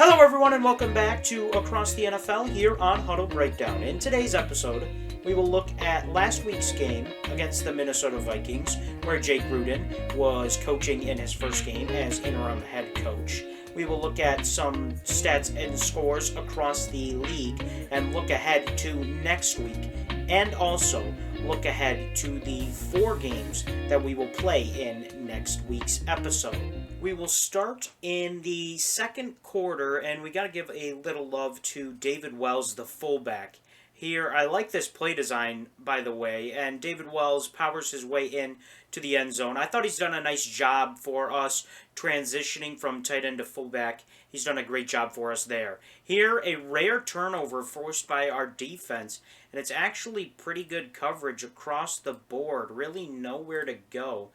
Hello, everyone, and welcome back to Across the NFL here on Huddle Breakdown. In today's episode, we will look at last week's game against the Minnesota Vikings, where Jake Gruden was coaching in his first game as interim head coach. We will look at some stats and scores across the league and look ahead to next week, and also look ahead to the 4 games that we will play in next week's episode. We will start in the second quarter, and we got to give a little love to David Wells, the fullback. Here, I like this play design, by the way, and David Wells powers his way in to the end zone. I thought he's done a nice job for us transitioning from tight end to fullback. He's done a great job for us there. Here, a rare turnover forced by our defense, and it's actually pretty good coverage across the board. Really nowhere to go.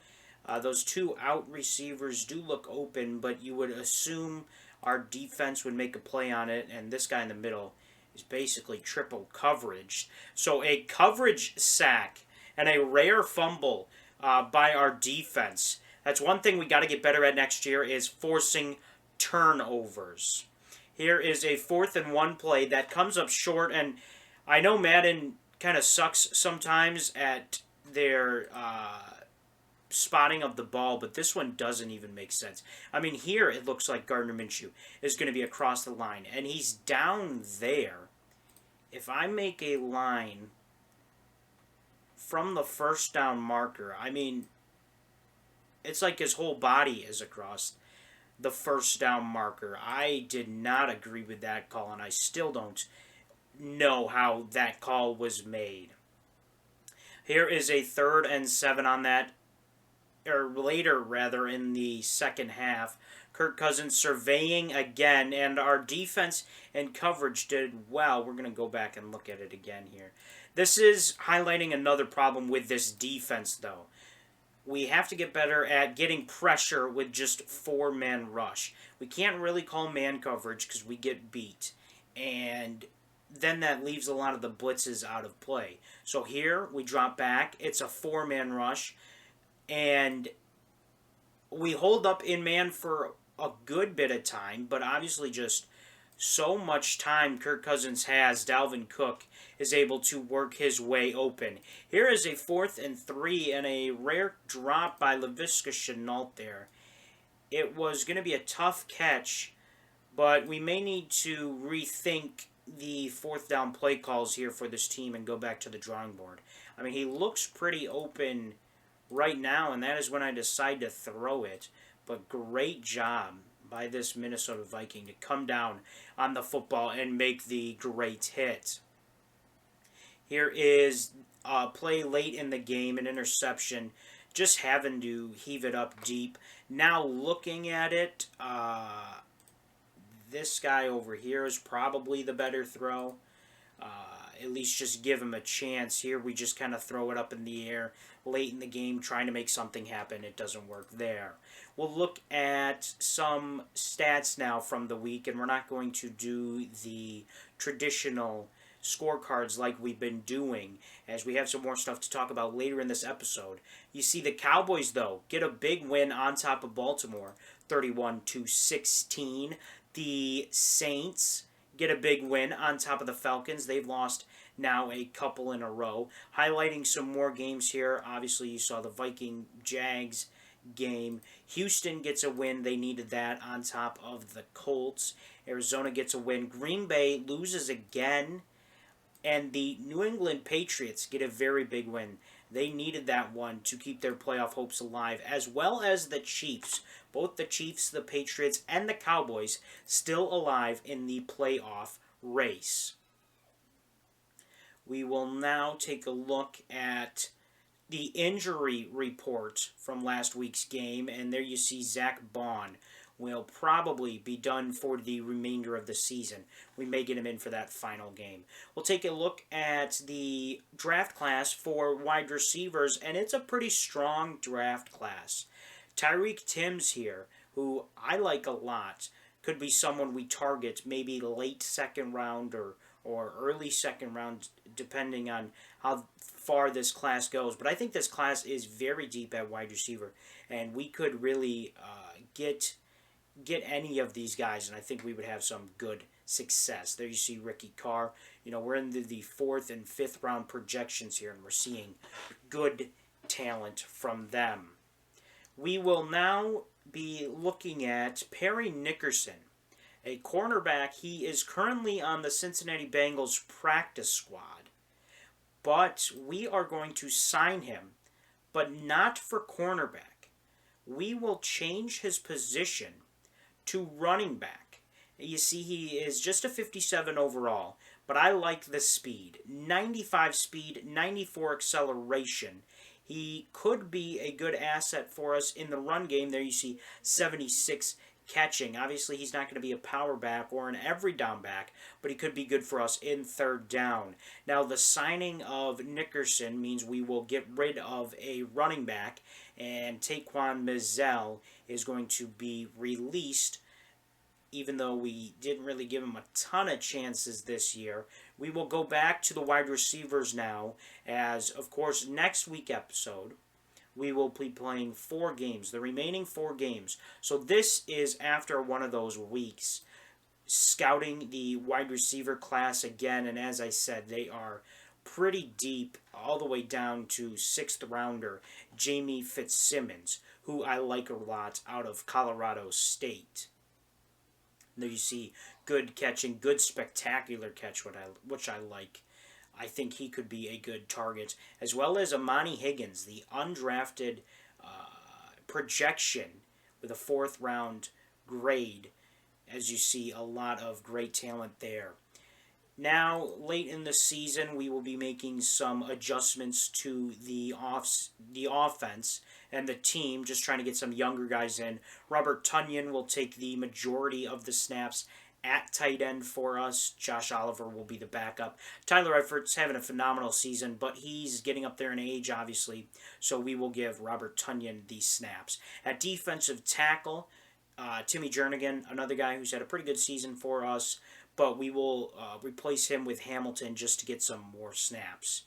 Those 2 out receivers do look open, but you would assume our defense would make a play on it, and this guy in the middle is basically triple coverage. So a coverage sack and a rare fumble by our defense. That's one thing we got to get better at next year, is forcing turnovers. Here is a 4th and 1 play that comes up short, and I know Madden kind of sucks sometimes at their spotting of the ball, but this one doesn't even make sense. I mean, here it looks like Gardner Minshew is going to be across the line, and he's down there. If I make a line from the first down marker, I mean, it's like his whole body is across the first down marker. I did not agree with that call, and I still don't know how that call was made. Here is a 3rd and 7 on that, or later rather, in the second half. Kirk Cousins surveying again, and our defense and coverage did well. We're going to go back and look at it again here. This is highlighting another problem with this defense, though. We have to get better at getting pressure with just 4-man rush. We can't really call man coverage because we get beat, and then that leaves a lot of the blitzes out of play. So here we drop back. It's a 4-man rush, and we hold up in man for a good bit of time, but obviously just so much time Kirk Cousins has, Dalvin Cook is able to work his way open. Here is a 4th and 3 and a rare drop by Laviska Shenault there. It was going to be a tough catch, but we may need to rethink the 4th down play calls here for this team and go back to the drawing board. I mean, he looks pretty open right now, and that is when I decide to throw it. But great job by this Minnesota Viking to come down on the football and make the great hit. Here is a play late in the game, an interception, just having to heave it up deep. Now looking at it, this guy over here is probably the better throw. At least just give him a chance. Here we just kind of throw it up in the air late in the game, trying to make something happen. It doesn't work there. We'll look at some stats now from the week, and we're not going to do the traditional scorecards like we've been doing, as we have some more stuff to talk about later in this episode. You see the Cowboys, though, get a big win on top of Baltimore, 31-16. The Saints get a big win on top of the Falcons. They've lost now a couple in a row. Highlighting some more games here. Obviously, you saw the Viking-Jags game. Houston gets a win. They needed that on top of the Colts. Arizona gets a win. Green Bay loses again. And the New England Patriots get a very big win. They needed that one to keep their playoff hopes alive, as well as the Chiefs. Both the Chiefs, the Patriots, and the Cowboys still alive in the playoff race. We will now take a look at the injury report from last week's game, and there you see Zach Bond will probably be done for the remainder of the season. We may get him in for that final game. We'll take a look at the draft class for wide receivers, and it's a pretty strong draft class. Tyreek Timms here, who I like a lot, could be someone we target maybe late second round or early second round, depending on how far this class goes. But I think this class is very deep at wide receiver, and we could really get get any of these guys, and I think we would have some good success. There you see Ricky Carr. We're in the 4th and 5th round projections here, and we're seeing good talent from them. We will now be looking at Perry Nickerson, a cornerback. He is currently on the Cincinnati Bengals practice squad, but we are going to sign him, but not for cornerback. We will change his position to running back. You see, he is just a 57 overall, but I like the speed. 95 speed, 94 acceleration. He could be a good asset for us in the run game. There you see 76 catching. Obviously, he's not going to be a power back or an every down back, but he could be good for us in 3rd down. Now, the signing of Nickerson means we will get rid of a running back, and Taquan Mizell is going to be released. Even though we didn't really give him a ton of chances this year, we will go back to the wide receivers now, as, of course, next week episode, we will be playing 4 games, the remaining 4 games. So this is after one of those weeks, scouting the wide receiver class again, and as I said, they are pretty deep, all the way down to 6th rounder, Jamie Fitzsimmons, who I like a lot out of Colorado State. There you see good catching, good spectacular catch, which I like. I think he could be a good target, as well as Amani Higgins, the undrafted projection with a 4th round grade. As you see, a lot of great talent there. Now, late in the season, we will be making some adjustments to the offense and the team, just trying to get some younger guys in. Robert Tonyan will take the majority of the snaps at tight end for us. Josh Oliver will be the backup. Tyler Effort's having a phenomenal season, but he's getting up there in age, obviously, so we will give Robert Tonyan the snaps. At defensive tackle, Timmy Jernigan, another guy who's had a pretty good season for us, but we will replace him with Hamilton just to get some more snaps.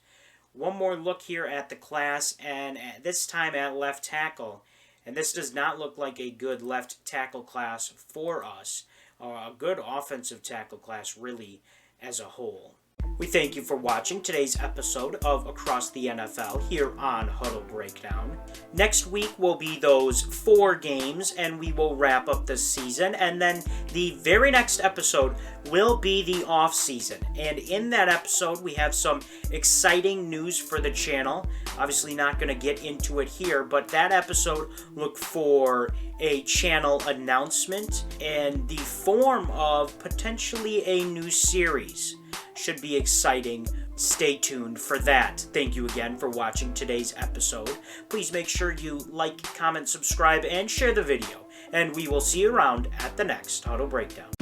One more look here at the class, and this time at left tackle. And this does not look like a good left tackle class for us. A good offensive tackle class, really, as a whole. We thank you for watching today's episode of Across the NFL here on Huddle Breakdown. Next week will be those 4 games, and we will wrap up the season. And then the very next episode will be the off season. And in that episode, we have some exciting news for the channel. Obviously not going to get into it here, but that episode, look for a channel announcement in the form of potentially a new series. Should be exciting. Stay tuned for that. Thank you again for watching today's episode. Please make sure you like, comment, subscribe, and share the video. And we will see you around at the next Huddle Breakdown.